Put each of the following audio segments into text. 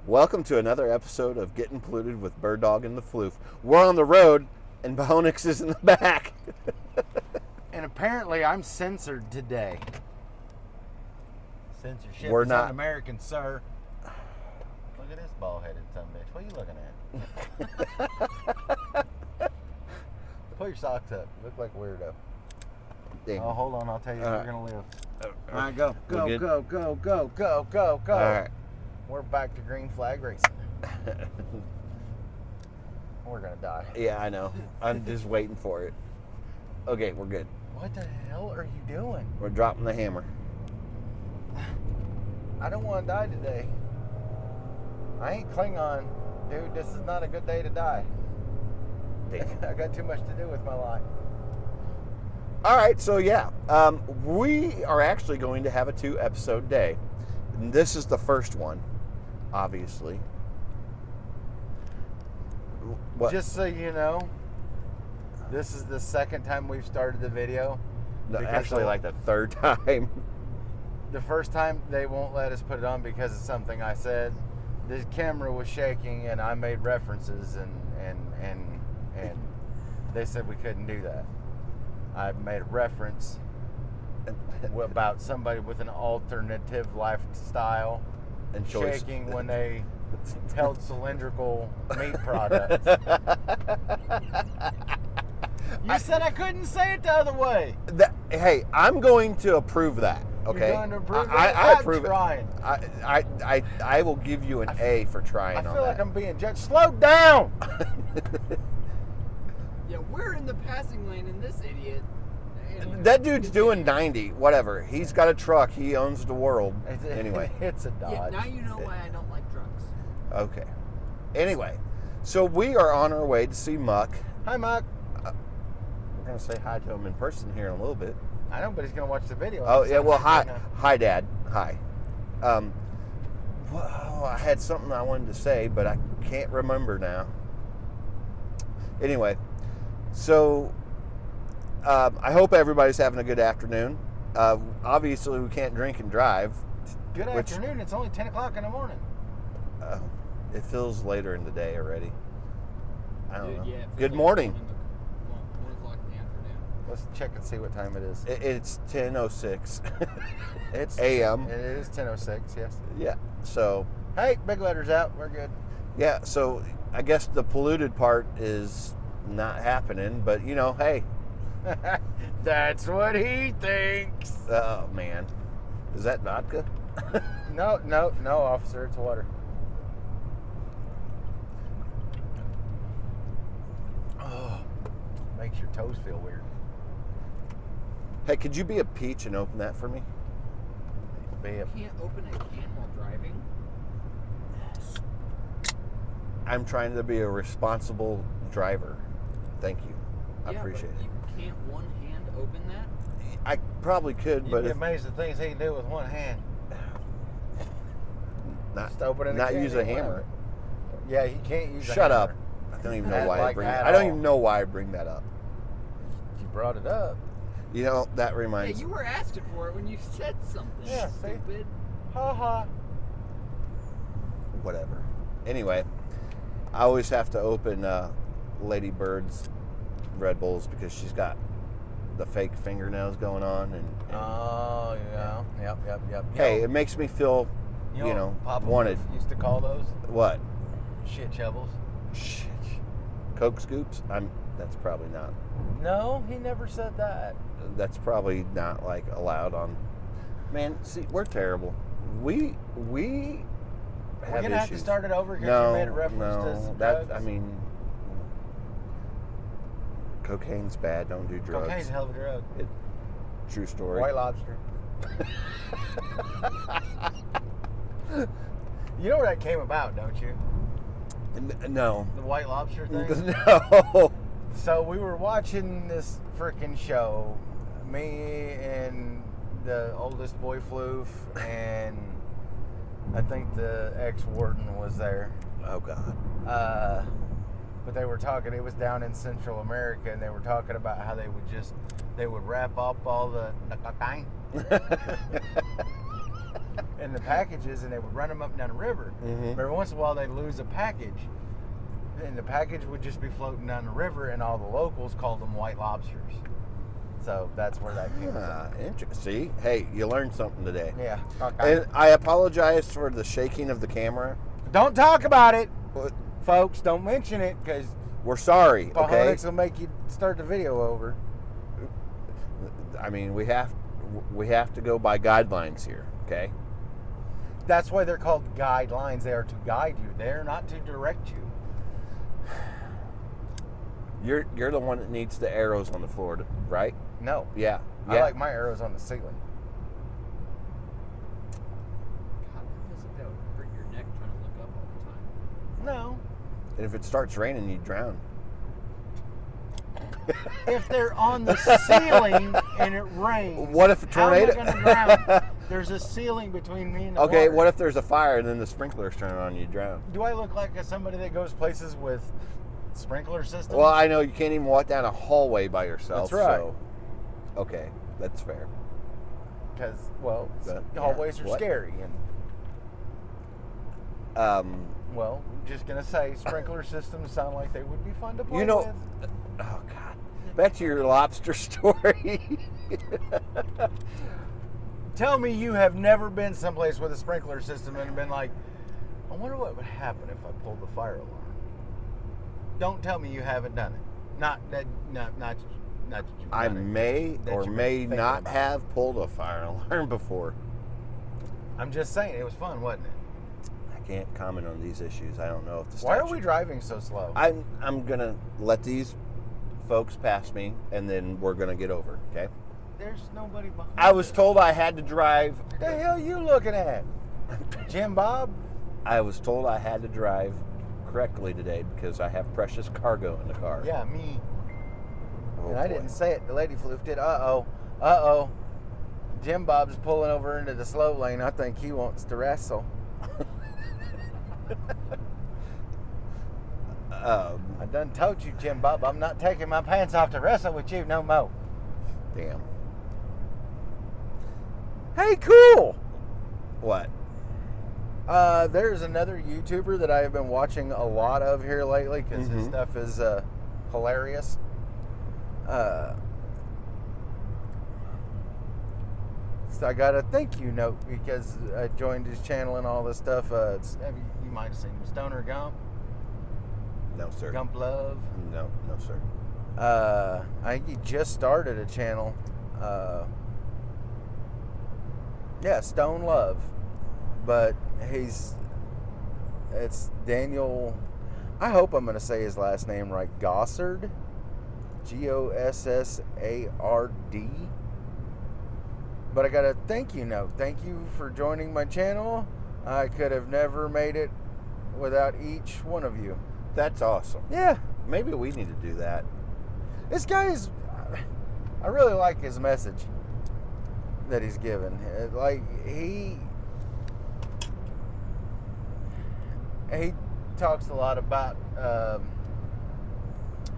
Welcome to another episode of Getting Polluted with Bird Dog and the Floof. We're on the road, and Bahonix is in the back. And apparently I'm censored today. Censorship We're is not- un-American, sir. Look at this bald-headed son of a bitch. What are you looking at? Put your socks up. You look like a weirdo. Damn. Oh, hold on. I'll tell you if All we're right. going to live. All All right, go. We Go, good? go, go, go, go, go, go. All right. We're back to green flag racing. We're going to die. Yeah, I know. I'm just waiting for it. Okay, we're good. What the hell are you doing? We're dropping the hammer. I don't want to die today. I ain't Klingon. Dude, this is not a good day to die. Damn. I got too much to do with my life. All right, so yeah, we are actually going to have a 2-episode day. And this is the first one, obviously. What? Just so you know, this is the second time we've started the video. No, because actually, like the third time. The first time they won't let us put it on because of something I said. The camera was shaking and I made references and they said we couldn't do that. I made a reference about somebody with an alternative lifestyle And choice. shaking when they held cylindrical meat products. You said I couldn't say it the other way. Hey, I'm going to approve that. Okay, You're going to approve I it? approve trying. it. I will give you an A for trying I on feel that. like I'm being judged. Slow down! Yeah, we're in the passing lane and this idiot. That dude's doing 90. Whatever. He's got a truck. He owns the world. Anyway. It's a Dodge. Yeah, now you know why I don't like trucks. Okay. Anyway, so we are on our way to see Muck. Hi, Mark. We're gonna say hi to him in person here in a little bit. I know, but he's going to watch the video. Oh I'm yeah. Well, saying hi, right now. hi, Dad. Hi. Well, I had something I wanted to say, but I can't remember now. Anyway, so I hope everybody's having a good afternoon. Obviously, we can't drink and drive. Good which- afternoon. It's only 10 o'clock in the morning. It feels later in the day already. I don't know. Yeah, it feels Good like morning. 1 o'clock in the afternoon. Let's check and see what time it is. It's 10:06 It's a.m. It is 10:06, yes. Yeah. So Hey, big letters out. We're good. yeah. So I guess the polluted part is not happening, but you know, hey. That's what he thinks. Oh man, is that vodka? No, officer. It's water. Oh, makes your toes feel weird. Hey, could you be a peach and open that for me? Be a- You can't open a can while driving. I'm trying to be a responsible driver. Thank you. I Yeah, appreciate but it. You can't one hand open that? I probably could, You'd but be if amazed at things he can do with one hand. not, Just open it. not use a hammer. Yeah, he can't use. Shut a up. hammer. I don't even know why I Like bring. at I don't all. even know why I bring that up. You brought it up. You know, that Yeah, reminds. you were asking for it when you said something. Yeah, see? Stupid. Ha ha. Whatever. Anyway, I always have to open Lady Bird's Red Bulls because she's got the fake fingernails going on, and Oh yeah. Yep. hey, it makes me feel, you know, what Papa wanted. used to call those What? shit shovels. Shit. Coke scoops? That's probably not. No, he never said that. That's probably not like allowed on. Man, see, we're terrible. We We're have gonna have to issues. start it over because No, you made a reference to no, some that drugs. I mean, cocaine's bad. Don't do drugs. Cocaine's a hell of a drug. True story. White Lobster. You know where that came about, don't you? No. The White Lobster thing? No. So we were watching this freaking show, me and the oldest boy Floof, and I think the ex-warden was there. Oh God. But they were talking, it was down in Central America, and they were talking about how they would wrap up all the cocaine in the packages, and they would run them up and down the river. Mhm. But every once in a while, they'd lose a package, and the package would just be floating down the river, and all the locals called them white lobsters. So that's where that came from. See, hey, you learned something today. Yeah. Okay. And I apologize for the shaking of the camera. Don't talk about it, But folks. Don't mention it, because we're sorry, okay? will make you start the video over. I mean, we have to go by guidelines here, okay? That's why they're called guidelines. They are to guide you. They're not to direct you. You're the one that needs the arrows on the floor, right? No. Yeah. I like my arrows on the ceiling. God, it feels like that would hurt your neck trying to look up all the time. No. And if it starts raining, you drown. If they're on the ceiling and it rains, What if a tornado? How am I going to drown? There's a ceiling between me and the Okay, water. what if there's a fire and then the sprinklers turn on and you drown? Do I look like somebody that goes places with sprinkler systems? Well, I know you can't even walk down a hallway by yourself. That's right. So, okay, that's fair. Because, well, But, hallways yeah, are what? scary. And, Um, well, just going to say sprinkler systems sound like they would be fun to play you know, with. oh God, back to your lobster story. Tell me you have never been someplace with a sprinkler system and been like, I wonder what would happen if I pulled the fire alarm. Don't tell me you haven't done it. Not that you've I done it, may that or you've been may thinking not about. have pulled a fire alarm before. I'm just saying, it was fun, wasn't it? I can't comment on these issues. I don't know if the Why are statute- we driving so slow? I'm gonna let these folks pass me, and then we're gonna get over. Okay. There's nobody behind I was us. told I had to drive. What the hell you looking at? Jim Bob? I was told I had to drive correctly today because I have precious cargo in the car. Yeah, me. Oh, And I boy. didn't say it. The lady Floof did. Uh-oh. Jim Bob's pulling over into the slow lane. I think he wants to wrestle. I done told you, Jim Bob, I'm not taking my pants off to wrestle with you no more. Damn. Hey, cool. What? There's another YouTuber that I have been watching a lot of here lately because his Mhm. stuff is hilarious. So I got a thank you note because I joined his channel and all this stuff. You might have seen him, Stoner Gump, No, sir. Gump Love. No, sir. I think he just started a channel. Yeah, Stone Love. But it's Daniel, I hope I'm going to say his last name right, Gossard. Gossard. But I got a thank you note. Thank you for joining my channel. I could have never made it without each one of you. That's awesome. Yeah, Maybe we need to do that. this guy is, I really like his message that he's given. Like, he talks a lot about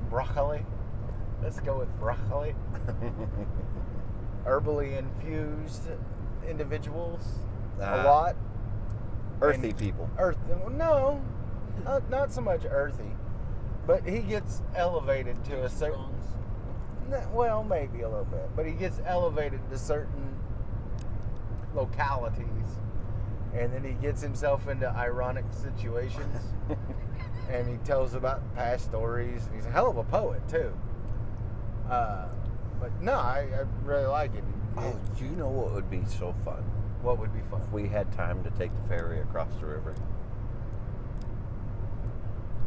broccoli. Let's go with broccoli. Herbally infused individuals a lot. Earthy And people. No, not so much earthy, but he gets elevated to a certain. Well, maybe a little bit, but he gets elevated to certain localities, and then he gets himself into ironic situations, and he tells about past stories. He's a hell of a poet too. But no, I really like it. Oh, you know what would be so fun? What would be fun? If we had time to take the ferry across the river.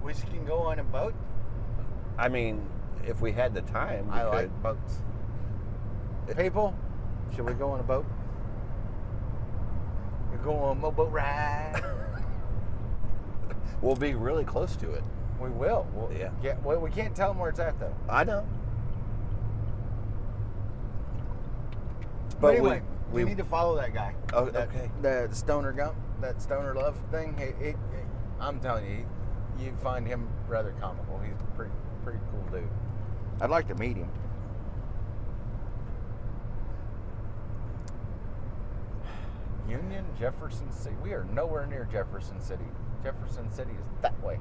We can go on a boat. I mean, if we had the time, we I could. like boats. People, should we go on a boat? We go on a boat ride. We'll be really close to it. We will. Yeah. Well, we can't tell them where it's at though. I know. But anyway, we need to follow that guy. Oh, That- okay. The Stoner Gump, that Stoner Love thing. I'm telling you, you find him rather comical. He's a pretty cool dude. I'd like to meet him. Union, Jefferson City. We are nowhere near Jefferson City. Jefferson City is that way.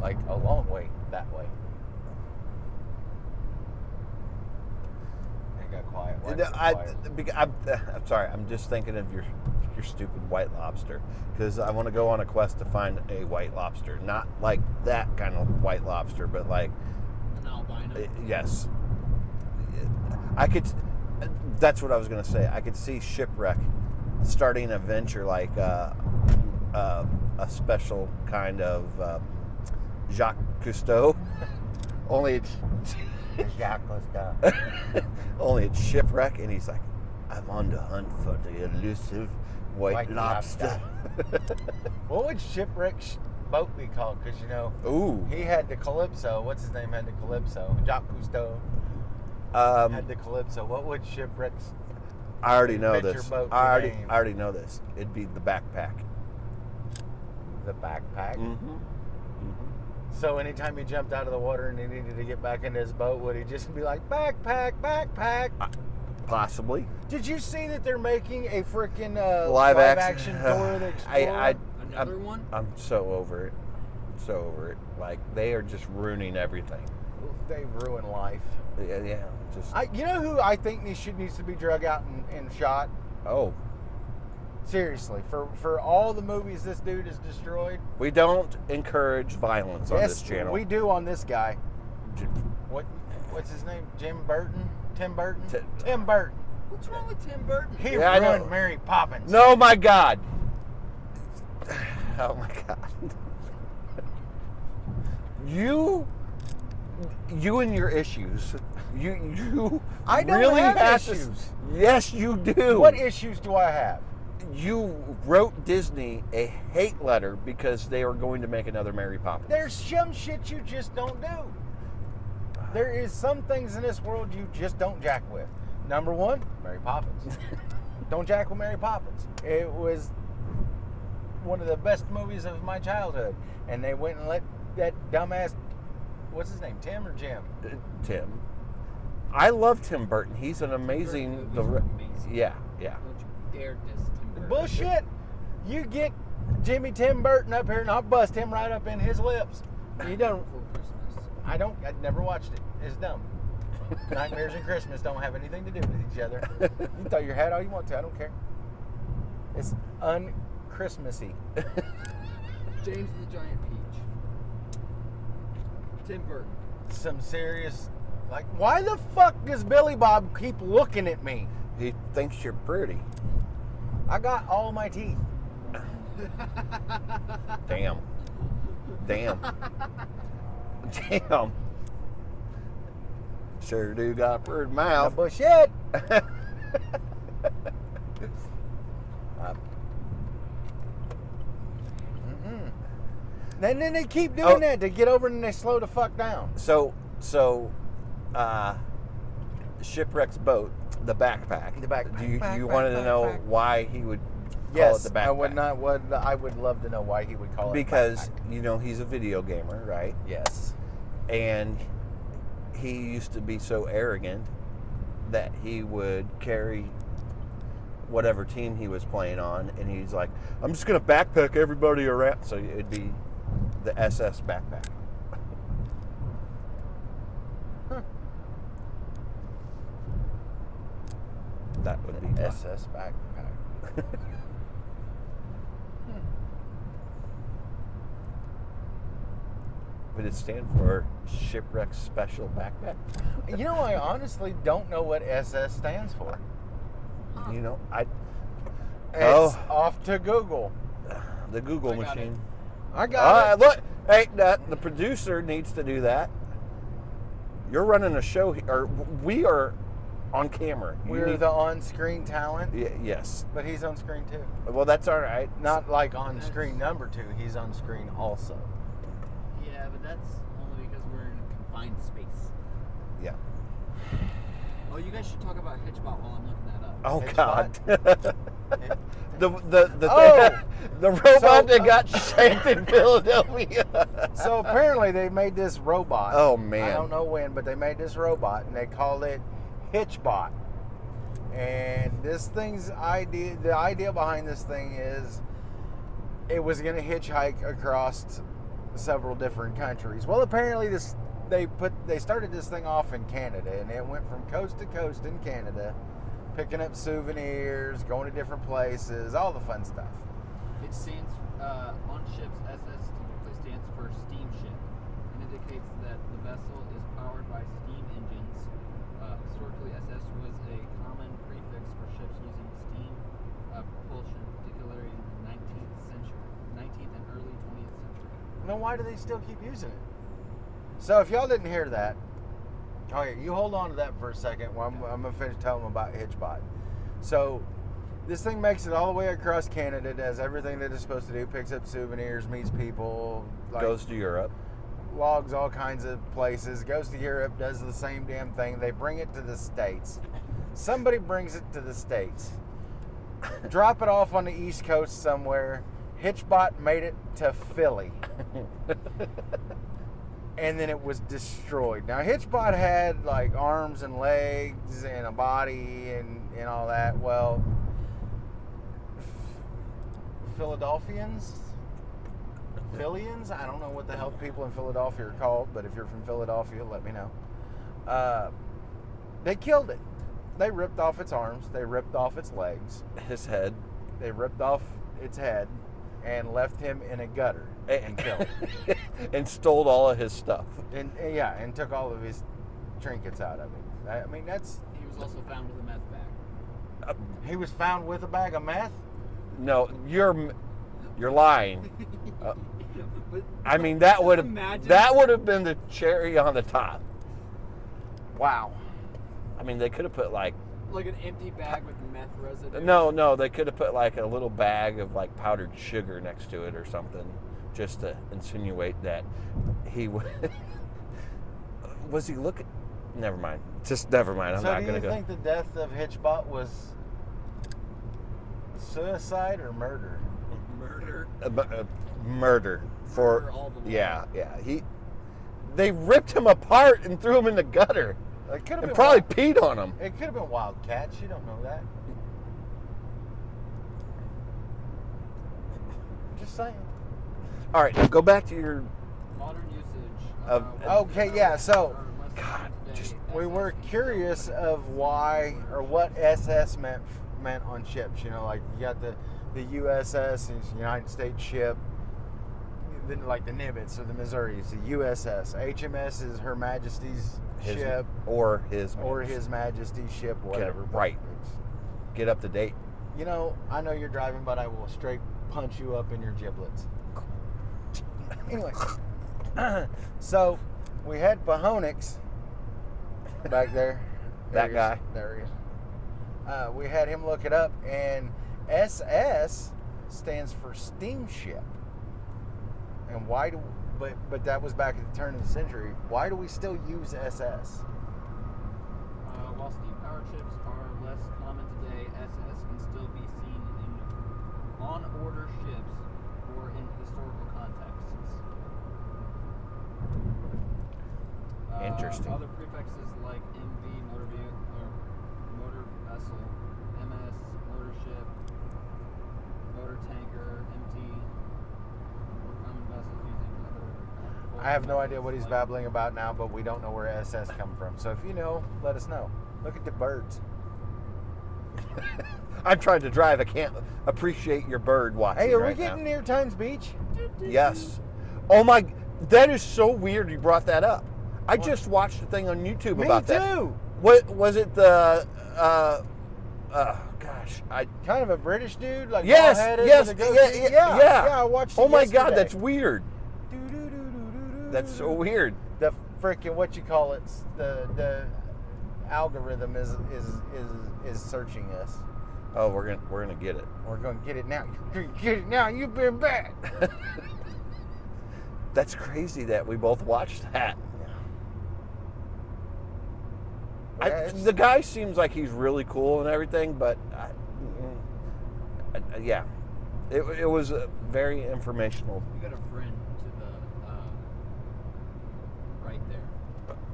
Like a long way that way. It got quiet. Why did it quiet? I'm sorry. I'm just thinking of your stupid White Lobster because I want to go on a quest to find a White Lobster, not like that kind of White Lobster, but like An albino. yes. I could. That's what I was going to say. I could see Shipwreck starting a venture like a special kind of Jacques Cousteau. Only it's Jacques Cousteau. only it's Shipwreck, and he's like, I'm on the hunt for the elusive white lobster. What would Shipwreck's boat be called? Because, you know, Ooh. he had the Calypso. What's his name had the Calypso? Jacques Cousteau had the Calypso. What would Shipwreck's I already know adventure this. boat I name? already know this. It'd be the backpack. The backpack? Mm-hmm. So anytime he jumped out of the water and he needed to get back into his boat, would he just be like, backpack, backpack? Possibly. Did you see that they're making a freaking Live action Dora the Explorer? Another one? I'm so over it. So over it. Like, they are just ruining everything. They ruin life. Yeah. Just. You know who I think needs to be drug out and shot? Oh. Seriously, for all the movies this dude has destroyed. We don't encourage violence on this channel. We do on this guy. What's his name? Tim Burton? Tim Burton? Tim Burton. What's wrong with Tim Burton? He Yeah, I know. ruined Mary Poppins. No, my God. Oh, my God. You and your issues. You I don't really have to- issues. Yes, you do. What issues do I have? You wrote Disney a hate letter because they are going to make another Mary Poppins. There's some shit you just don't do. There is some things in this world you just don't jack with. Number one, Mary Poppins. Don't jack with Mary Poppins. It was one of the best movies of my childhood. And they went and let that dumbass, what's his name, Tim or Jim? Tim. I love Tim Burton. He's an amazing. Tim Burton movies are amazing. Yeah. Don't you dare diss Tim Burton. Bullshit. You get Jimmy Tim Burton up here and I'll bust him right up in his lips. You don't. For Christmas. I've never watched it. It's dumb. Nightmares and Christmas don't have anything to do with each other. You throw your hat all you want to. I don't care. It's un-Christmassy. James the Giant Peach. Tim Burton. Some serious. Like, why the fuck does Billy Bob keep looking at me? He thinks you're pretty. I got all my teeth. Damn. Damn. Damn. Sure do got a pretty mouth. Bullshit. And then they keep doing that to get over and they slow the fuck down. So, Shipwreck's boat, the backpack. The backpack. You wanted to know why he would call it the backpack? I would not. I would love to know why he would call it because backpack. you know he's a video gamer, right? Yes. And he used to be so arrogant that he would carry whatever team he was playing on, and he's like, "I'm just gonna backpack everybody around." So it'd be the SS backpack. Huh. That would be SS backpack. Would it stand for Shipwreck Special Backpack? You know, I honestly don't know what SS stands for. You know, It's off to Google. the Google I got machine. I got it. Look, hey, the producer needs to do that. You're running a show, or we are on camera. We're the on-screen talent, yes. but he's on screen too. Well, that's all right. Not like on screen number 2. He's on screen also. Yeah, but that's only because we're in a confined space. Yeah. Oh, you guys should talk about Hitchbot while I'm looking that up. Oh Hitchbot? God. The robot that got shanked in Philadelphia. So apparently they made this robot. Oh, man. I don't know when, but they made this robot and they called it Hitchbot. And the idea behind this thing is it was going to hitchhike across several different countries. Well, apparently they started this thing off in Canada, and it went from coast to coast in Canada, picking up souvenirs, going to different places, all the fun stuff. It stands on ships. SS typically stands for steamship and indicates that the vessel is powered by steam engines. Historically, SS was a common prefix for ships using steam propulsion, particularly in the 19th and early 20th century. Then why do they still keep using it? So if y'all didn't hear that, okay, you hold on to that for a second while I'm going to finish telling them about Hitchbot. So this thing makes it all the way across Canada, does everything that it's supposed to do, picks up souvenirs, meets people. Goes to Europe. Logs all kinds of places, goes to Europe, does the same damn thing. They bring it to the States. Somebody brings it to the States. Drop it off on the East Coast somewhere. Hitchbot made it to Philly. And then it was destroyed. Now, Hitchbot had like arms and legs and a body and all that. Well, Philadelphians? Phillians? I don't know what the hell people in Philadelphia are called, but if you're from Philadelphia, let me know. They killed it. They ripped off its arms. They ripped off its legs. His head. They ripped off its head and left him in a gutter and killed him. And stole all of his stuff. And took all of his trinkets out of him. I mean, that's... He was also found with a meth bag. He was found with a bag of meth? No, you're lying. But I mean, that would imagine- have been the cherry on the top. Wow. I mean, they could have put like an empty bag with meth residue. no, they could have put like a little bag of like powdered sugar next to it or something, just to insinuate that he was. Was he looking? Never mind. Just never mind. I'm not gonna go. So do you think the death of Hitchbot was suicide or murder? Murder. Murder for Murder all the way. yeah. They ripped him apart and threw him in the gutter. It could have And been probably wild. peed on him. It could have been wildcats. You don't know that. Just saying. All right, now go back to your. Modern usage. Of- Okay, yeah, so, God, just- We were curious of why or what SS meant on ships. You know, like you got the USS is United States ship. Then like the Nimitz or the Missouri is the USS. HMS is Her Majesty's ship Or his Majesty's ship, whatever. But right. it's- Get up to date. You know, I know you're driving, but I will straight punch you up in your giblets. Anyway, so we had Pahonix back there. That guy. There he is. We had him look it up, and SS stands for steamship. And why do? But that was back at the turn of the century. Why do we still use SS? While steam-powered ships are less common today, SS can still be seen in on-order ships or in historical contexts. Interesting. Other prefixes like MV, motor vessel, MS, motor ship, motor tanker, MT, or common vessels using other. I have no idea what he's babbling about now, but we don't know where SS come from. So if you know, let us know. Look at the birds. I'm trying to drive. I can't appreciate your bird watching. Hey, are right we getting now. near Times Beach? Yes. Oh my! That is so weird. You brought that up. I just watched a thing on YouTube Me about that. too. What was it? The gosh, I Kind of a British dude, like yes, bald-headed yes, with a goatee. yeah. I watched it Oh my God, yesterday. that's weird. That's so weird. The freaking what you call it? The algorithm is searching us. Oh, we're gonna get it. We're gonna get it now. You're gonna get it now. You've been bad. That's crazy that we both watched that. The guy seems like he's really cool and everything, but yeah, it was very informational. You got a friend to the right there.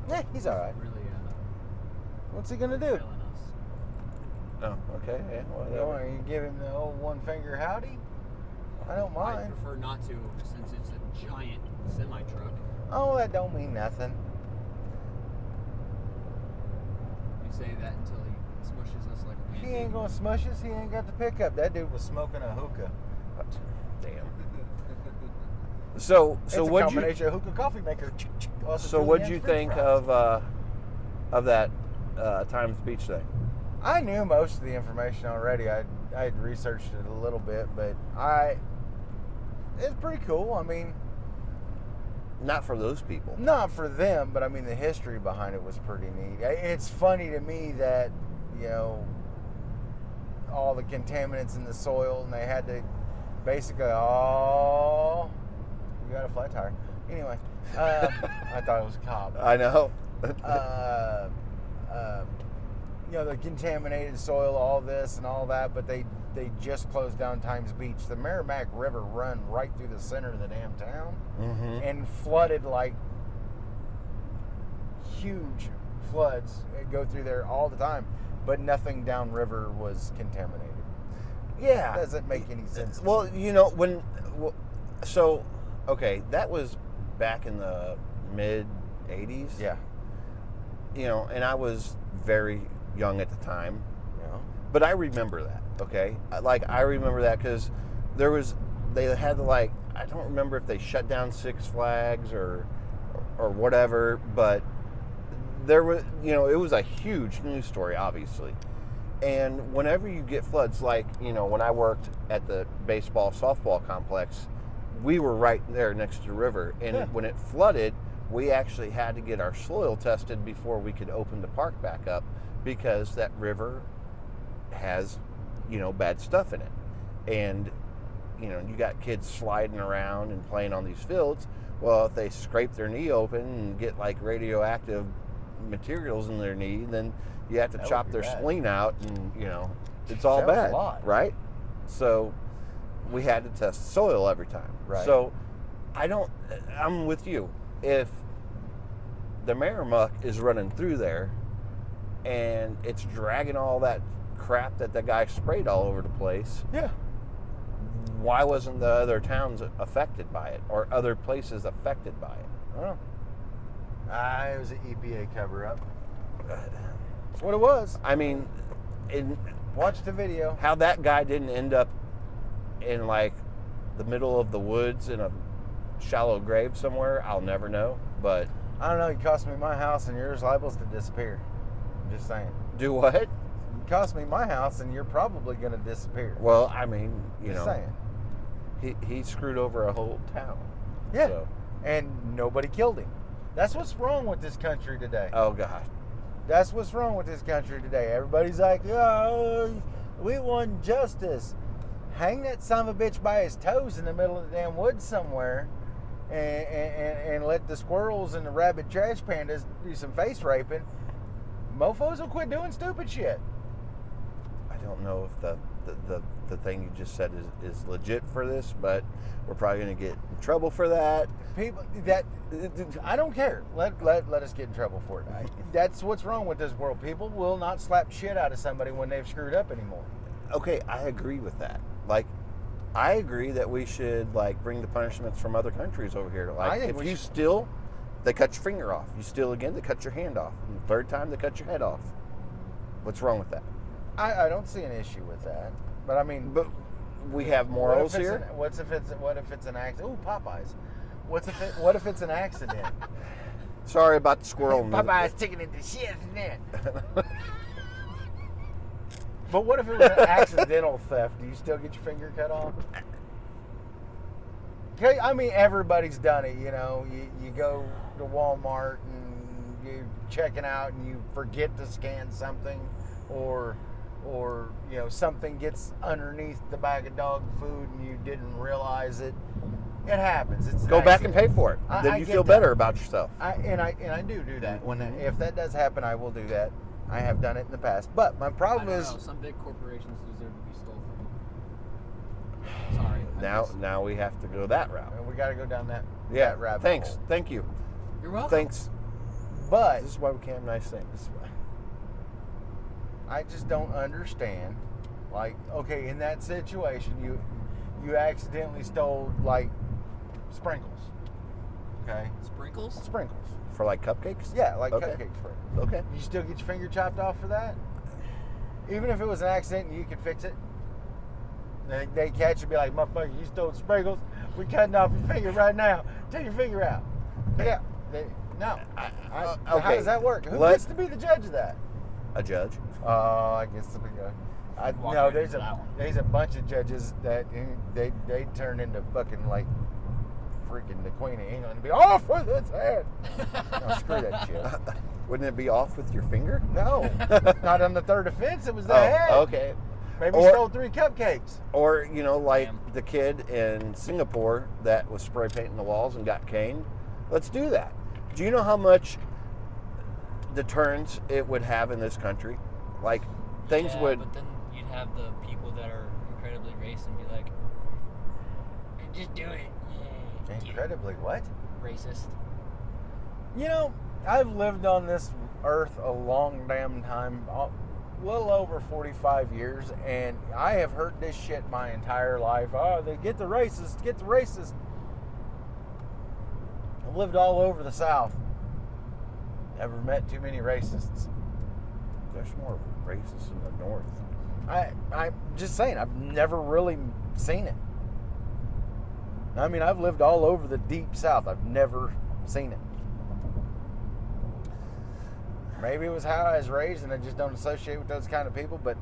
Yeah, he's all right. Really What's he gonna do? failing us. Oh, okay. Yeah, You whatever. want to give him the old one finger howdy? I don't I mind. prefer not to, since it's a giant semi truck. Oh, that don't mean nothing. You say that until he smushes us like a He pancake. ain't gonna smush us. He ain't got the pickup. That dude was smoking a hookah. Damn. So It's a what'd you combination of hookah coffee maker. Also so Julienne's what'd you French think fries. of that Times Beach thing? I knew most of the information already. I'd researched it a little bit, but it's pretty cool. I mean, Not for those people. not for them, but I mean the history behind it was pretty neat. It's funny to me that, you know, all the contaminants in the soil, and they had to basically, you got a flat tire. Anyway, I thought it was a cop. I know. You know, the contaminated soil, all this and all that, but they just closed down Times Beach. The Merrimack River run right through the center of the damn town Mm-hmm. and flooded like huge floods go through there all the time, but nothing downriver was contaminated. Yeah. That doesn't make any sense. Well, you know, okay, that was back in the mid 80s. Yeah. You know, and I was very young at the time, You know? but I remember that, okay? I remember that because they had I don't remember if they shut down Six Flags or whatever, but there was, you know, it was a huge news story, obviously. And whenever you get floods, like, you know, when I worked at the baseball softball complex, we were right there next to the river. And Yeah. when it flooded, we actually had to get our soil tested before we could open the park back up because that river has, you know, bad stuff in it. And, you know, you got kids sliding around and playing on these fields. Well, if they scrape their knee open and get like radioactive materials in their knee, then you have to That would chop be their bad. spleen out, and, you know, it's all That was a bad, lot. right? So we had to test soil every time. Right. So I'm with you. If the Merrimack is running through there and it's dragging all that crap that the guy sprayed all over the place, Yeah. why wasn't the other towns affected by it or other places affected by it? I don't know. It was an EPA cover-up. That's what it was. I mean, Watch the video. how that guy didn't end up in like the middle of the woods in a shallow grave somewhere, I'll never know. But I don't know. You cost me my house, and yours liable to disappear. I'm just saying. do what? You cost me my house, and you're probably going to disappear. Well, I mean, you Just know, saying. he screwed over a whole town. Yeah. So, And nobody killed him. That's what's wrong with this country today. oh God. That's what's wrong with this country today. Everybody's like, oh, we want justice. Hang that son of a bitch by his toes in the middle of the damn woods somewhere and let the squirrels and the rabid trash pandas do some face raping. Mofos will quit doing stupid shit. I don't know if the thing you just said is legit for this, but we're probably going to get in trouble for that. People I don't care. Let us get in trouble for it. That's what's wrong with this world. People will not slap shit out of somebody when they've screwed up anymore. Okay, I agree with that. Like, I agree that we should like bring the punishments from other countries over here. I Like, think if we you should. steal, they cut your finger off. You steal again, they cut your hand off. And the third time, they cut your head off. What's wrong with that? I don't see an issue with that. But I mean, But we have morals here. What if it's an accident? Ooh, Popeyes. What if it's an accident? Sorry about the squirrel. Popeyes taking it to shit, isn't it? But what if it was an accidental theft? Do you still get your finger cut off? Okay, I mean, everybody's done it. You know, you go to Walmart and you're checking out and you forget to scan something, or you know, something gets underneath the bag of dog food and you didn't realize it. It happens. It's an Go back and accident. pay for it. I Then you get feel that. better about yourself. I do that. If that does happen, I will do that. I have done it in the past. But my problem I don't is, know. Some big corporations deserve to be stole from. Sorry. Now we have to go that route. we got to go down that Yeah. that rabbit Thanks. hole. Thank you. You're welcome. Thanks. But This is why we can't have nice things. I just don't understand. Like, okay, in that situation, you accidentally stole like sprinkles. Okay, Sprinkles? sprinkles. For like cupcakes? Yeah, like Okay. cupcake sprinkles. Okay. You still get your finger chopped off for that? Even if it was an accident and you could fix it? They catch you and be like, motherfucker, you stole sprinkles. We cutting off your finger right now. Take your finger out. Yeah. No. How okay. does that work? Who gets to be the judge of that? A judge. I guess to be Walk no, right there's into that one. a bunch of judges that they turn into fucking like freaking the Queen of England and be off with its head. No, screw that shit. Wouldn't it be off with your finger? No, not on the third offense. It was the head. Okay. Maybe Or- stole 3 cupcakes. Or, like Damn. the kid in Singapore that was spray painting the walls and got caned. Let's do that. Do you know how much deterrence it would have in this country? Like, things Yeah, would... But then you'd have the people that are incredibly racist and be like, just do it. Yeah. Incredibly, what? Racist. I've lived on this earth a long damn time, a little over 45 years, and I have heard this shit my entire life. Oh, they get the racist, get the racist. I've lived all over the South. Never met too many racists. There's more racists in the North. I'm just saying, I've never really seen it. I mean, I've lived all over the deep South. I've never seen it. Maybe it was how I was raised and I just don't associate with those kind of people, but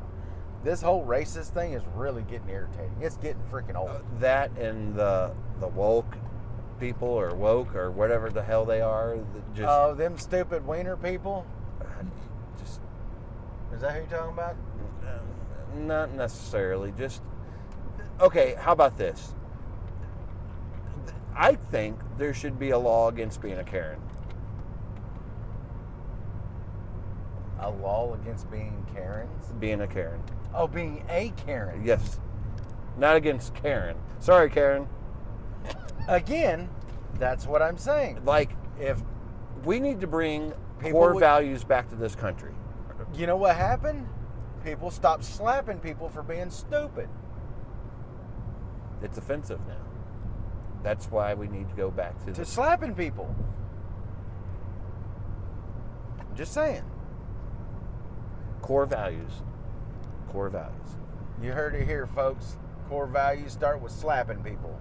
this whole racist thing is really getting irritating. It's getting freaking old. That and the woke people or woke or whatever the hell they are. That just, Oh, them stupid wiener people? just Is that who you're talking about? not necessarily. Just okay. How about this? I think there should be a law against being a Karen. A law against being Karens? Being a Karen. Oh, being a Karen. Yes. Not against Karen. Sorry, Karen. Again, that's what I'm saying. Like, If we need to bring People core would- values back to this country. you know what happened? People stopped slapping people for being stupid. It's offensive now. That's why we need to go back to To the slapping people. Just saying. core values. Core values. You heard it here, folks. Core values start with slapping people.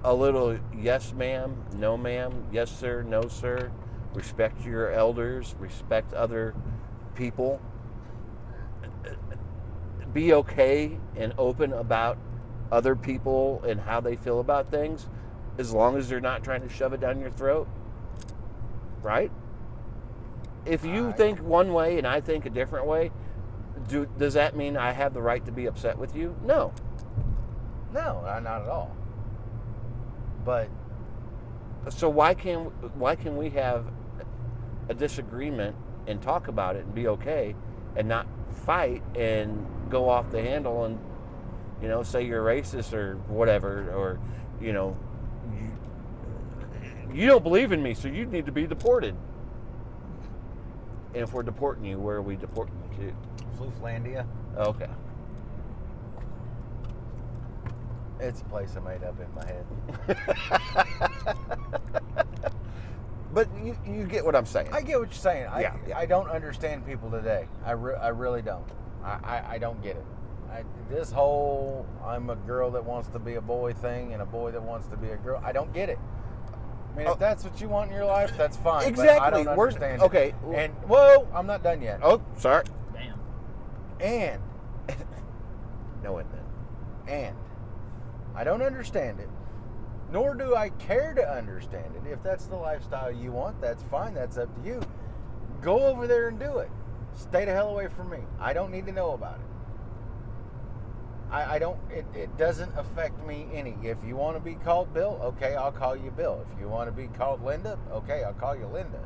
A little yes, ma'am, no, ma'am, yes, sir, no, sir. Respect your elders. Respect other people. Be okay and open about other people and how they feel about things, as long as they're not trying to shove it down your throat. Right? If you think one way and I think a different way, does that mean I have the right to be upset with you? No. No, not at all. But So why can we have a disagreement and talk about it and be okay and not fight and go off the handle and say you're racist or whatever, or you don't believe in me, so you need to be deported. And if we're deporting you, where are we deporting you Flooflandia, to? Okay. it's a place I made up in my head. But you get what I'm saying. I get what you're saying. Yeah. I don't understand people today. I really don't. I don't get it. This whole I'm a girl that wants to be a boy thing and a boy that wants to be a girl, I don't get it. I mean, if that's what you want in your life, that's fine. Exactly. But I don't understand okay. it. And, whoa, I'm not done yet. Oh, sorry. Damn. And No, and then. I don't understand it, nor do I care to understand it. If that's the lifestyle you want, that's fine. That's up to you. Go over there and do it. Stay the hell away from me. I don't need to know about it. I don't, it doesn't affect me any. If you want to be called Bill, okay, I'll call you Bill. If you want to be called Linda, okay, I'll call you Linda.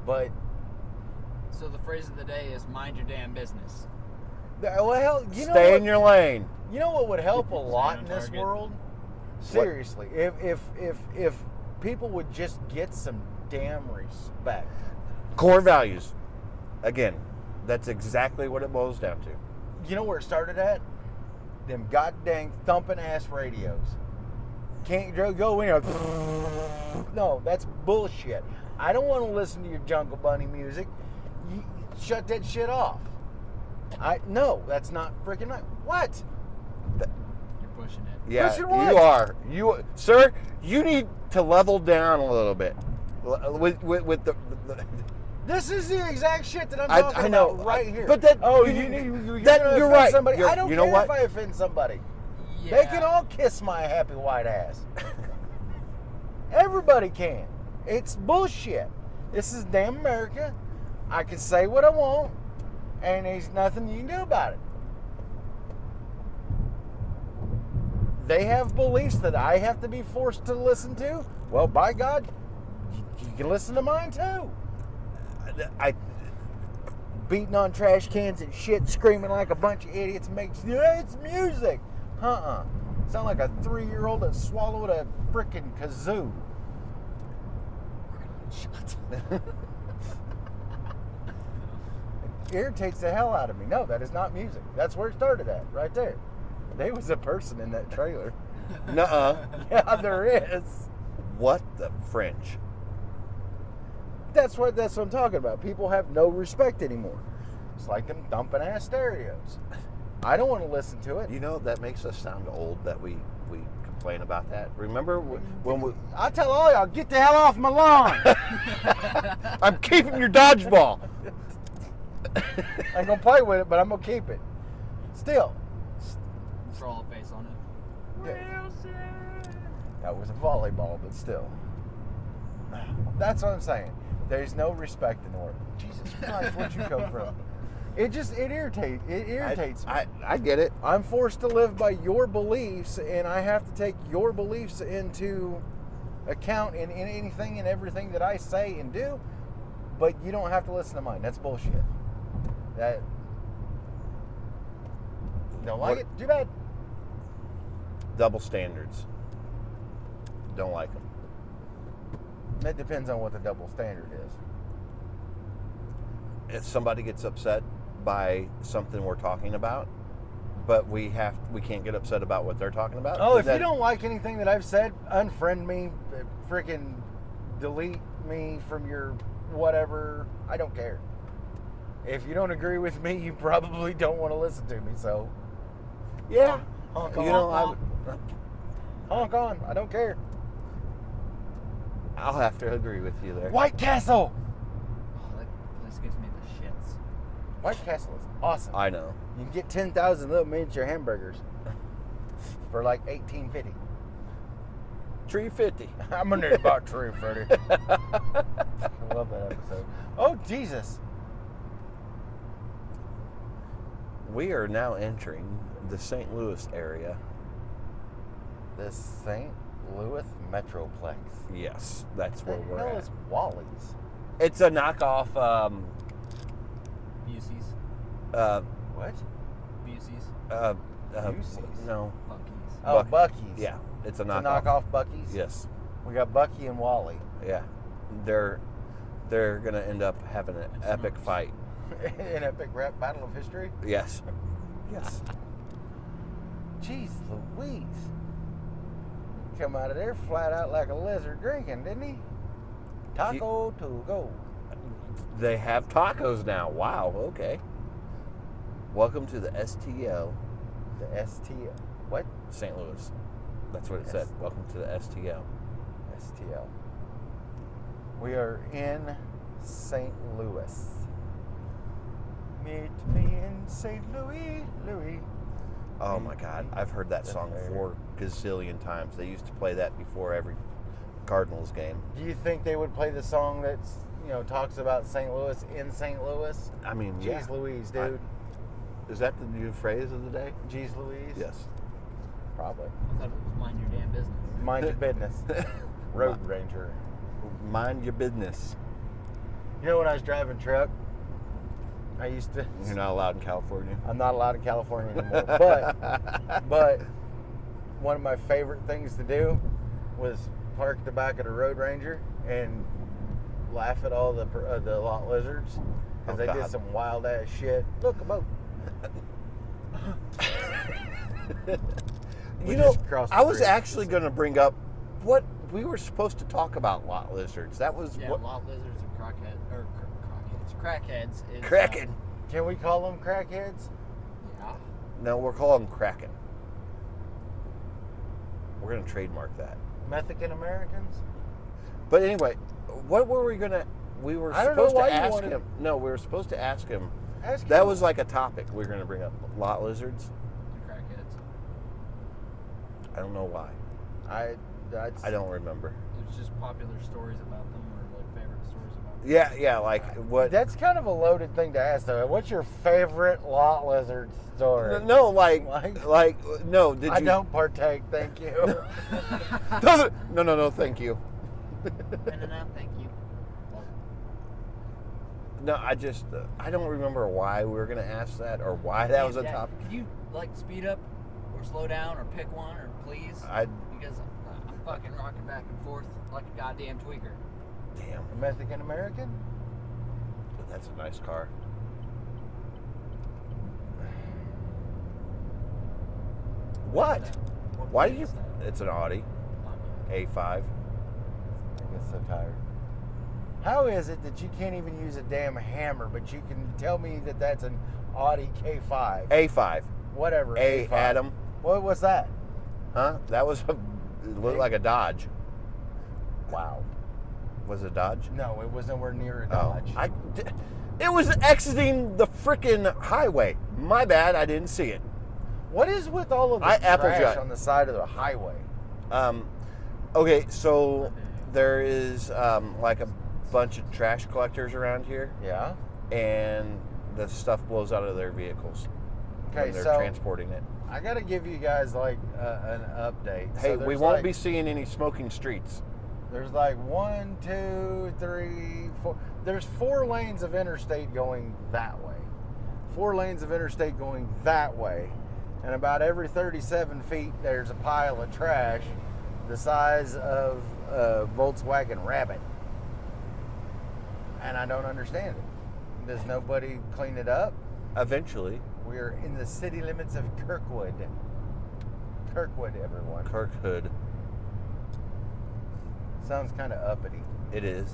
But, So the phrase of the day is mind your damn business. well, you know Stay what? in your lane. You know what would help a lot on in this target. world? Seriously, if people would just get some damn respect. Core values. Again, that's exactly what it boils down to. You know where it started at? Them goddamn thumping ass radios. Can't go in there. No, that's bullshit. I don't want to listen to your Jungle Bunny music. You shut that shit off. No, that's not freaking right. What? You're pushing it. Yeah, Pushing what? you are. Sir, you need to level down a little bit with the This is the exact shit that I'm I talking know, about right here. but that- you're that- gonna you're offend right. somebody. I don't You know care what? if I offend somebody. Yeah. They can all kiss my happy white ass. Everybody can. It's bullshit. This is damn America. I can say what I want, and there's nothing you can do about it. They have beliefs that I have to be forced to listen to. Well, by God, you can listen to mine too. I Beating on trash cans and shit, screaming like a bunch of idiots makes it's music. Sound like a 3-year-old that swallowed a frickin' kazoo. It irritates the hell out of me. No, that is not music. That's where it started at, right there. There was a person in that trailer. nuh-uh. Yeah, there is. What the French? That's what I'm talking about. People have no respect anymore. It's like them thumping ass stereos. I don't want to listen to it. You know, that makes us sound old that we complain about that. Remember when we... I tell all y'all, get the hell off my lawn. I'm keeping your dodgeball. I'm gonna play with it, but I'm gonna keep it. Still, Draw a face on it. that was a volleyball, but still. That's what I'm saying. There's no respect in the world. Jesus Christ, where'd you come from? It irritates me. I get it. I'm forced to live by your beliefs, and I have to take your beliefs into account in anything and everything that I say and do. But you don't have to listen to mine. That's bullshit. That don't like What- it? Too bad. Double standards. Don't like them. That depends on what the double standard is. If somebody gets upset by something we're talking about, but we can't get upset about what they're talking about. Oh, is if that- you don't like anything that I've said, unfriend me, freaking delete me from your whatever. I don't care. If you don't agree with me, you probably don't want to listen to me. So, yeah, honk you on, know, honk on. I don't care. I'll have to agree with you there. White Castle. Oh, that place gives me the shits. White Castle is awesome. I know. You can get 10,000 little miniature hamburgers for like $18.50. Tree 50. I'm gonna about true, Freddie. I love that episode. Oh Jesus! We are now entering the St. Louis area. The St. Louis Metroplex. Yes, that's where The we're hell at. is Wally's? It's a knockoff. Busey's. What? Busey's. Busey's? No. Bucky's. Oh, Buc- Bucky's. Yeah, it's a It's a knockoff. knockoff Bucky's. Yes. We got Bucky and Wally. Yeah. They're gonna end up having an epic fight. An epic rap battle of history. Yes. Yes. Jeez Louise. Come out of there flat out like a lizard drinking, didn't he? Taco to go. They have tacos now. Wow. Okay. Welcome to the STL, The STL. What? St. Louis. That's what it said. Welcome to the STL. STL. We are in St. Louis. Meet me in St. Louis, Louis. Oh my God, I've heard that song 4 gazillion times. They used to play that before every Cardinals game. Do you think they would play the song that's, talks about St. Louis in St. Louis? I mean, Jeez Louise, dude. Is that the new phrase of the day? Jeez Louise? Yes. Probably. I thought it was mind your damn business. Mind your business. Road Ranger. Mind your business. You know, when I was driving truck, I used to... You're not allowed in California. I'm not allowed in California anymore. But one of my favorite things to do was park at the back of the Road Ranger and laugh at all the lot lizards because Oh, they did God. some wild ass shit. Look, a boat. We You know, just crossed the I was bridge. actually going to bring up what we were supposed to talk about lot lizards. That was Yeah, what lot lizards and crackheads is Kraken. Can we call them crackheads? Yeah. No, we're calling them Kraken. We're going to trademark that. Mexican Americans? But anyway, what were we going to... We were I don't know supposed why to you ask wanted- him... No, we were supposed to ask him... Ask That him. was like a topic we were going to bring up. Lot lizards. And crackheads. I don't know why. I don't remember. It's just popular stories about them or like favorite stories about them. Yeah, like what... That's kind of a loaded thing to ask, though. What's your favorite lot lizard story? No, like, no, did you... I don't partake, thank you. No, thank you. No, thank you. No, I don't remember why we were going to ask that or why that was a Yeah, topic. Could you like speed up or slow down or pick one or please? Because I'm fucking rocking back and forth like a goddamn tweaker. Damn, A Mexican American? that's a nice car. What? Why did you... It's an Audi A5. I get so tired. How is it that you can't even use a damn hammer, but you can tell me that that's an Audi K5? A5. Whatever. A A5. Adam. What was that? Huh? That was it looked like a Dodge. Wow. Was it a Dodge? No, it was nowhere near a Oh, Dodge. it was exiting the frickin' highway. My bad, I didn't see it. What is with all of the Apple trash Jut. on the side of the highway? Okay, so there is like a bunch of trash collectors around here, Yeah. and the stuff blows out of their vehicles Okay, when they're so transporting it. I got to give you guys like an update. Hey, So we there's won't like- be seeing any smoking streets. There's like 1, 2, 3, 4. There's 4 lanes of interstate going that way. 4 lanes of interstate going that way. And about every 37 feet, there's a pile of trash the size of a Volkswagen Rabbit. And I don't understand it. Does nobody clean it up? Eventually, We're in the city limits of Kirkwood. Kirkwood, everyone. Kirkhood, Sounds kind of uppity. it is,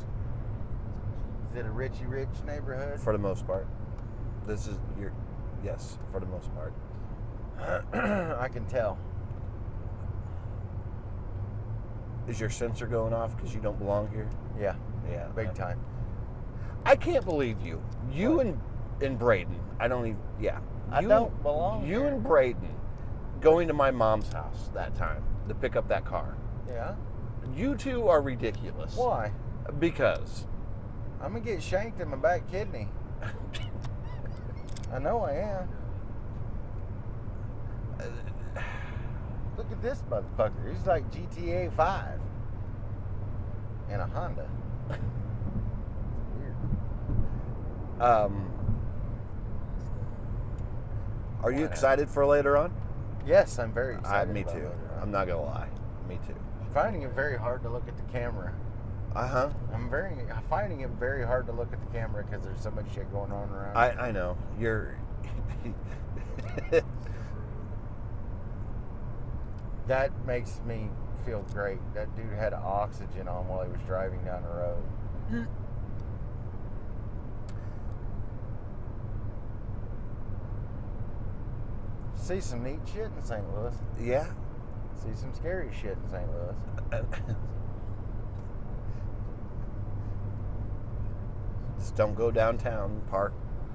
Is it a richy rich neighborhood? for the most part. This is yes, for the most part. I can tell. Is your sensor going off because you don't belong here? Yeah, Yeah, big time. I can't believe you. You What? and Braden. I don't even. Yeah. I don't belong You here. and Braden going to my mom's house that time to pick up that car. Yeah. You two are ridiculous. Why? Because I'm gonna get shanked in my back kidney. I know I am. Look at this motherfucker. He's like GTA 5 in a Honda. Weird. Are you Why not? excited for later on? Yes, I'm very excited. Me about too. later on. I'm not gonna lie. Me too. I'm finding it very hard to look at the camera. Uh-huh. I'm finding it very hard to look at the camera because there's so much shit going on around. I know. You're That makes me feel great. That dude had oxygen on while he was driving down the road. See some neat shit in St. Louis. yeah. See some scary shit in St. Louis. Just don't go downtown, park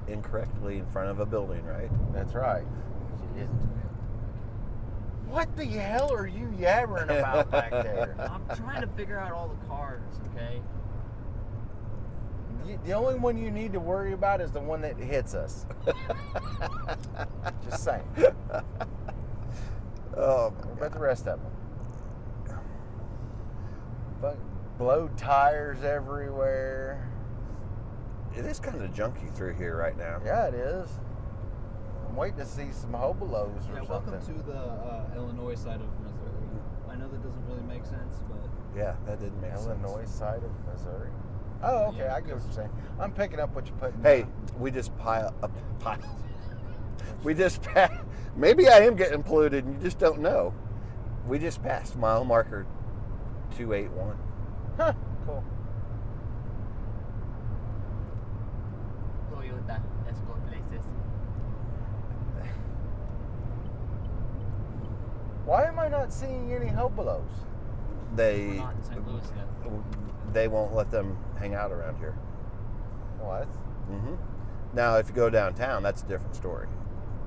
incorrectly in front of a building, right? That's right. What the hell are you yabbering about back there? I'm trying to figure out all the cars, okay? The only one you need to worry about is the one that hits us. Just saying. Oh, What about the rest of them? Fuck, blowed tires everywhere. it is kind of junky through here right now. Yeah, it is. I'm waiting to see some hobolos or Yeah, something. welcome to the Illinois side of Missouri. I know that doesn't really make sense, but Yeah, that didn't make sense. Illinois side of Missouri. Oh, okay. Yeah, I get what you're saying. I'm picking up what you're putting Hey, down. we just we just passed. Maybe I am getting polluted and you just don't know. We just passed mile marker 281. Huh. Cool. Toyota, let's go places. Why am I not seeing any hobolos? We're They not in St. Louis yet. they won't let them hang out around here. What? Hmm. Now, if you go downtown, that's a different story.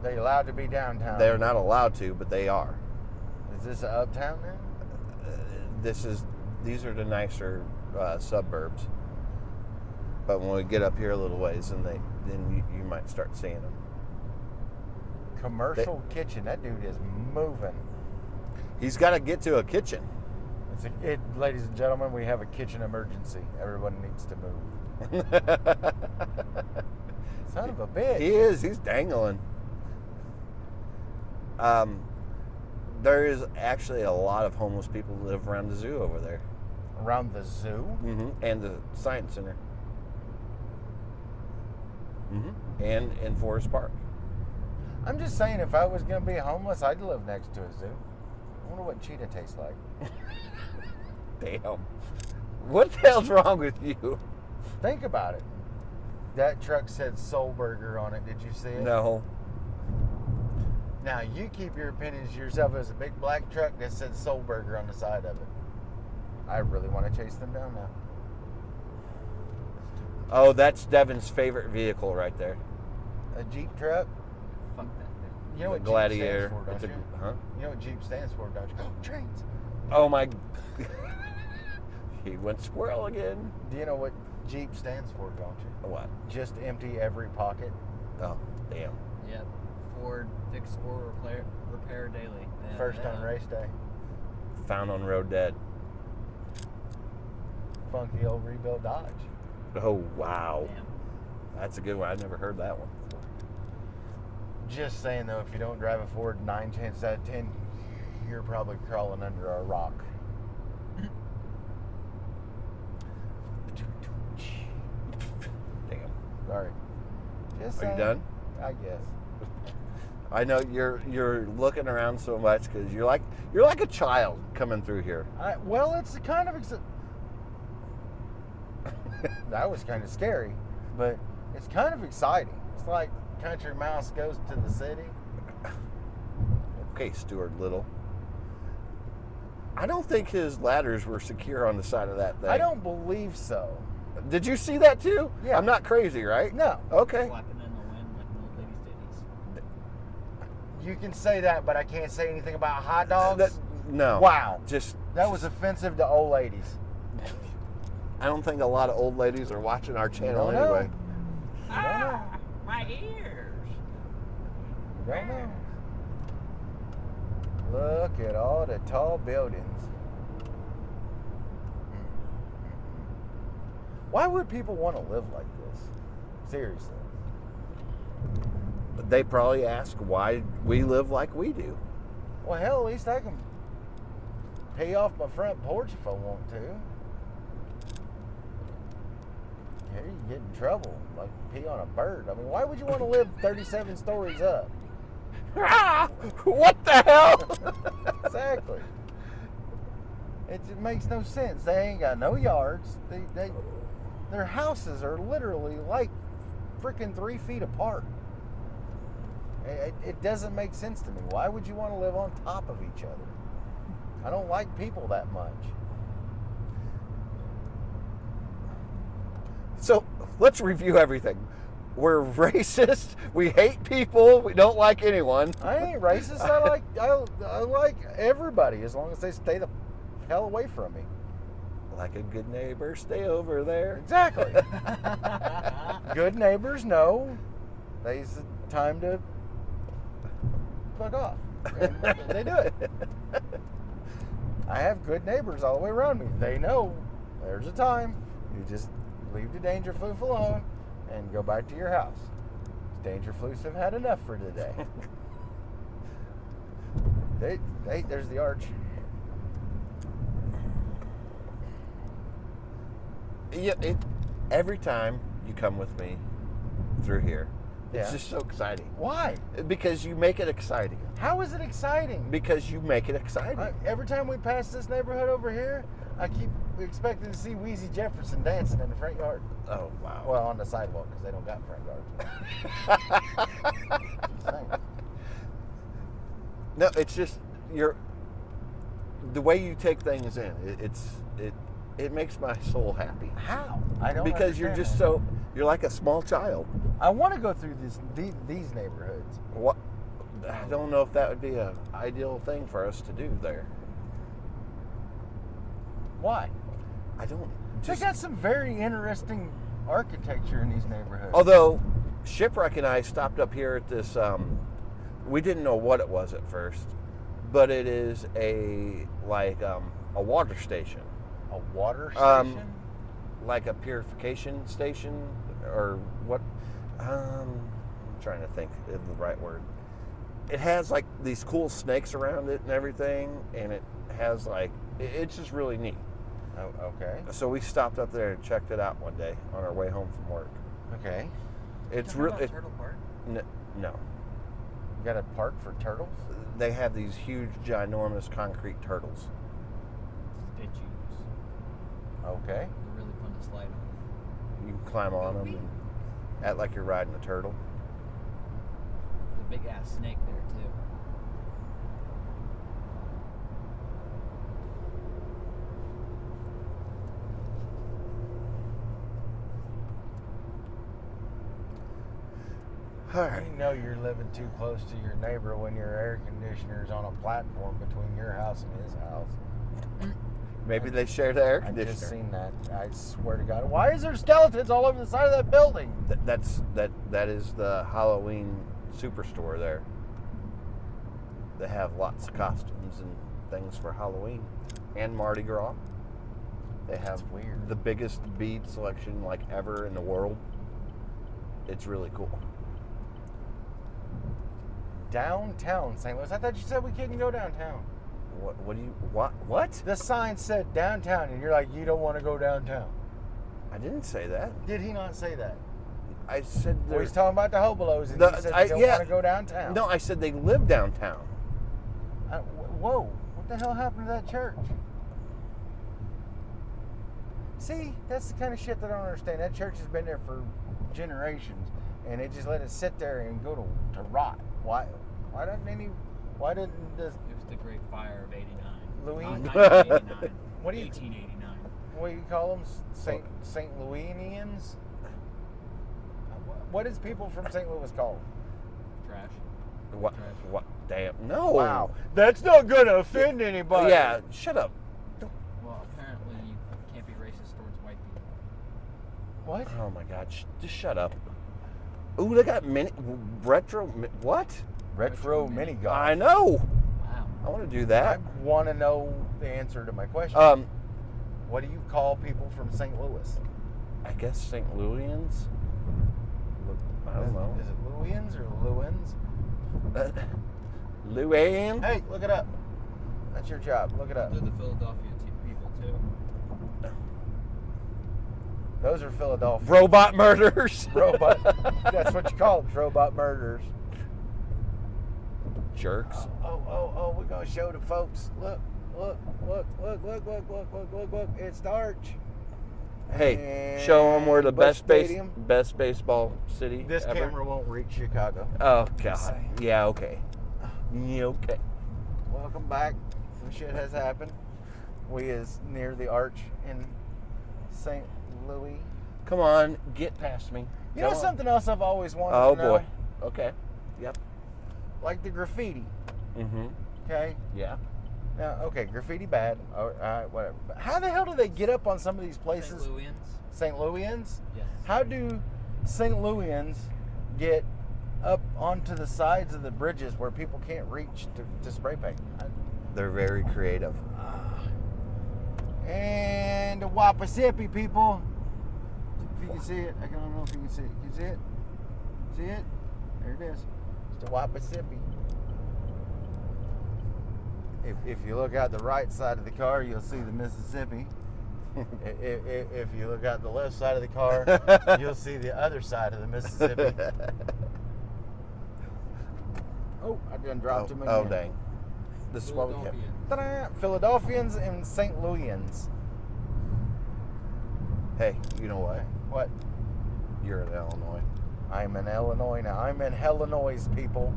They allowed to be downtown? They're not allowed to, but they are. Is this uptown now? These are the nicer suburbs. But when we get up here a little ways, then you might start seeing them. Commercial kitchen. That dude is moving. He's got to get to a kitchen. Ladies and gentlemen, we have a kitchen emergency. Everyone needs to move. Son of a bitch. He is. He's dangling. There is actually a lot of homeless people who live around the zoo over there. Around the zoo? Mm-hmm. And the science center. Mm-hmm. And in Forest Park. I'm just saying, if I was going to be homeless, I'd live next to a zoo. I wonder what cheetah tastes like. Damn. What the hell's wrong with you? Think about it. That truck said Soul Burger on it. Did you see it? No. Now, you keep your opinions to yourself. As a big black truck that said Soul Burger on the side of it. I really want to chase them down now. Oh, that's Devin's favorite vehicle right there. A Jeep truck? Fuck that thing. You know The what Gladiator. Jeep stands for, don't It's a- you? huh? You know what Jeep stands for, don't you? Oh, trains. Oh my. He went squirrel again. Do you know what Jeep stands for, don't you? What? Just empty every pocket. Oh, damn. Yep. Ford fix or repair daily. Yeah, First yeah. on race day. Found on road dead. Funky old rebuilt Dodge. Oh, wow. Damn. That's a good one. I've never heard that one before. Just saying, though, if you don't drive a Ford, 9 chances out of 10, you're probably crawling under a rock. Damn. Sorry. Just Are you saying. done? I guess. I know you're looking around so much because you're like a child coming through here. Well, it's kind of... that was kind of scary, but it's kind of exciting. It's like Country Mouse goes to the city. Okay, Stuart Little. I don't think his ladders were secure on the side of that thing. I don't believe so. Did you see that too? Yeah. I'm not crazy, right? No. Okay. Flapping in the wind like an old lady's titties. You can say that, but I can't say anything about hot dogs. No. Wow. Just That was offensive to old ladies. I don't think a lot of old ladies are watching our channel don't know. anyway. You don't know. My ears. You don't know. Look at all the tall buildings. Why would people want to live like this? Seriously. They probably ask why we live like we do. Well, hell, at least I can pay off my front porch if I want to. Here you get in trouble, like pee on a bird. I mean, why would you want to live 37 stories up? What the hell? Exactly. It makes no sense. They ain't got no yards. Their houses are literally like freaking 3 feet apart. It doesn't make sense to me. Why would you want to live on top of each other? I don't like people that much. So let's review everything. We're racist. We hate people. We don't like anyone. I ain't racist. I like everybody as long as they stay the hell away from me. Like a good neighbor, stay over there. Exactly. Good neighbors know there's time to fuck off. And they do it. I have good neighbors all the way around me. They know there's a time. You just leave the danger floof alone and go back to your house. Danger floofs have had enough for today. There's the arch. Yeah, every time you come with me through here, it's Yeah. just so exciting. Why? Because you make it exciting. How is it exciting? Because you make it exciting. Every time we pass this neighborhood over here, I keep expecting to see Wheezy Jefferson dancing in the front yard. Oh, wow. Well, on the sidewalk, because they don't got front yards. Just saying. No, it's just the way you take things in. It makes my soul happy. How? I don't Because you're understand just that. you're like a small child. I want to go through these neighborhoods. What? I don't know if that would be an ideal thing for us to do there. Why? I don't. They got some very interesting architecture in these neighborhoods. Although Shipwreck and I stopped up here at this, we didn't know what it was at first, but it is a water station, A water station? like a purification station, or what? I'm trying to think of the right word. It has like these cool snakes around it and everything, and it has it's just really neat. Oh, okay. So we stopped up there and checked it out one day on our way home from work. Okay. It's Talking really about Turtle Park? no. You got a park for turtles? They have these huge, ginormous concrete turtles. Statues. Okay. They're really fun to slide on. You can climb on them and act like you're riding a turtle. There's a big ass snake there too. All right. You know you're living too close to your neighbor when your air conditioner's on a platform between your house and his house. Maybe they share the air I conditioner. just seen that. I swear to God. Why is there skeletons all over the side of that building? That is the Halloween superstore there. They have lots of costumes and things for Halloween and Mardi Gras. They have That's weird. the biggest bead selection ever in the world. It's really cool. Downtown St. Louis. I thought you said we couldn't go downtown. What? The sign said downtown, and you're like, you don't want to go downtown. I didn't say that. Did he not say that? I said Well, there's he's talking about the Hobolos, and he said you don't want to go downtown. No, I said they live downtown. Whoa, what the hell happened to that church? See, that's the kind of shit that I don't understand. That church has been there for generations, and they just let it sit there and go to rot. Why didn't this It was the Great Fire of '89. Louis? Not 1989. What do you- 1889. what do you call them? St. Louisians? What is people from St. Louis called? Trash. What? Trash. What? Damn. No. Wow, that's not gonna offend anybody. Yeah. Shut up. Well, apparently you can't be racist towards white people. What? Oh my God. Just shut up. Ooh, they got retro. What? Retro mini golf. I know. Wow. I want to do I that. want to know the answer to my question. What do you call people from St. Louis? I guess St. Louisians. I don't know. Is it Louians or Lewins? Luann? Hey, look it up. That's your job. Look it up. They're the Philadelphia people too. Those are Philadelphia. Robot murders. Robot. That's what you call them, robot murders. Jerks. Oh, we're going to show the folks. Look. It's the arch. Hey, show them we're the Busch best Stadium. best baseball city This ever. camera won't reach Chicago. Oh Just God. saying. Yeah. Okay. Yeah. Okay. Welcome back. Some shit has happened. We is near the arch in St. Louis. Come on, get past me. You know Come on. something else I've always wanted Oh to know? boy. Okay. Yep. Like the graffiti. Mm-hmm. Okay. Yeah. Now, okay, graffiti bad. All right, whatever. But how the hell do they get up on some of these places? St. Louisians? St. Louisians? Yes. How do St. Louisians get up onto the sides of the bridges where people can't reach to spray paint? They're very creative. And the Wappasippy people. If you can see it, I don't know if you can see it. Can you see it? See it? There it is. It's the Wappasippy. If you look out the right side of the car, you'll see the Mississippi. If you look out the left side of the car, you'll see the other side of the Mississippi. Oh, I done dropped him again. Oh, dang. This is what we get. Ta-da! Philadelphians and St. Louisans. Hey, you know what? What? You're in Illinois. I'm in Illinois now. I'm in Illinois, people.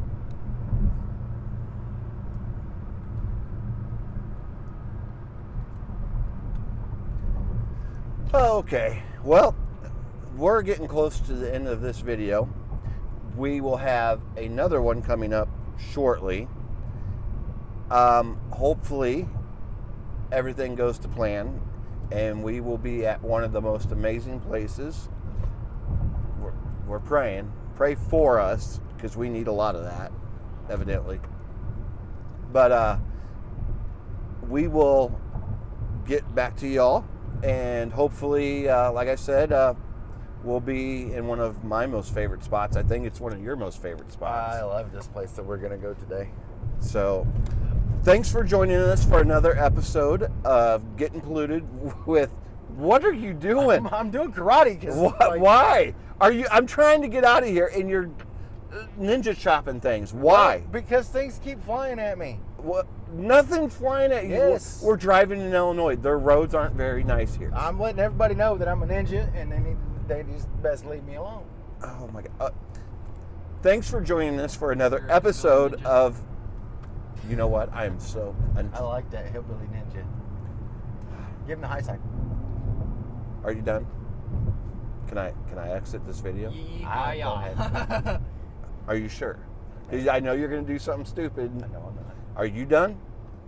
Okay, well, we're getting close to the end of this video. We will have another one coming up shortly. Hopefully, everything goes to plan, and we will be at one of the most amazing places. We're praying. Pray for us, because we need a lot of that, evidently. But we will get back to y'all. And hopefully, like I said, we'll be in one of my most favorite spots. I think it's one of your most favorite spots. I love this place that we're going to go today. So, thanks for joining us for another episode of Getting Polluted with... What are you doing? I'm doing karate. Why? I'm trying to get out of here, and you're ninja chopping things. Why? Well, because things keep flying at me. What? Nothing's flying at you. Yes. We're driving in Illinois. Their roads aren't very nice here. I'm letting everybody know that I'm a ninja, and they just best leave me alone. Oh my God! Thanks for joining us for another episode of. You know what? I am so. I like that hillbilly ninja. Give him the high sign. Are you done? Can I exit this video? Go ahead. Are you sure? 'Cause I know you're going to do something stupid. I know I'm not. Are you done?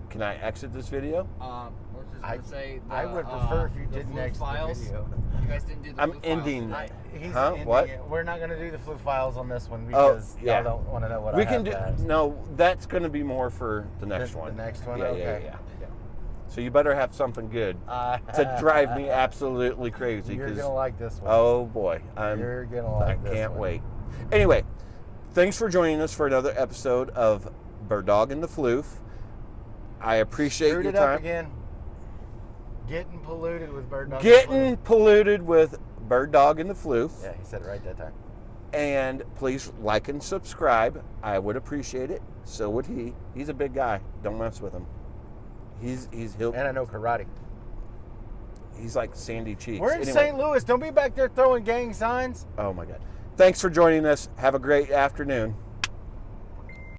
Can I exit this video? I was just going to say I would prefer if you didn't Floof exit files. the video. You guys didn't do the I'm Floof ending. files. He's Huh? ending What? it. We're not going to do the Floof files on this one Oh, because yeah. y'all don't want to know what We I can do. have to ask. No, that's going to be more for the next The one. next one? Yeah, Okay. yeah. So you better have something good to drive me absolutely crazy. You're 'cause- going to like this one. Oh boy, You're going to like this I can't one. wait. Anyway, thanks for joining us for another episode of Bird Dog and the Floof. I appreciate Screwed your it up time. again. Getting polluted with bird dog. Getting polluted with Bird Dog and the Floof. Yeah, he said it right that time. And please like and subscribe. I would appreciate it. So would he. He's a big guy. Don't mess with him. He'll. And I know karate. He's like Sandy Cheeks. We're in Anyway. St. Louis. Don't be back there throwing gang signs. Oh my God. Thanks for joining us. Have a great afternoon.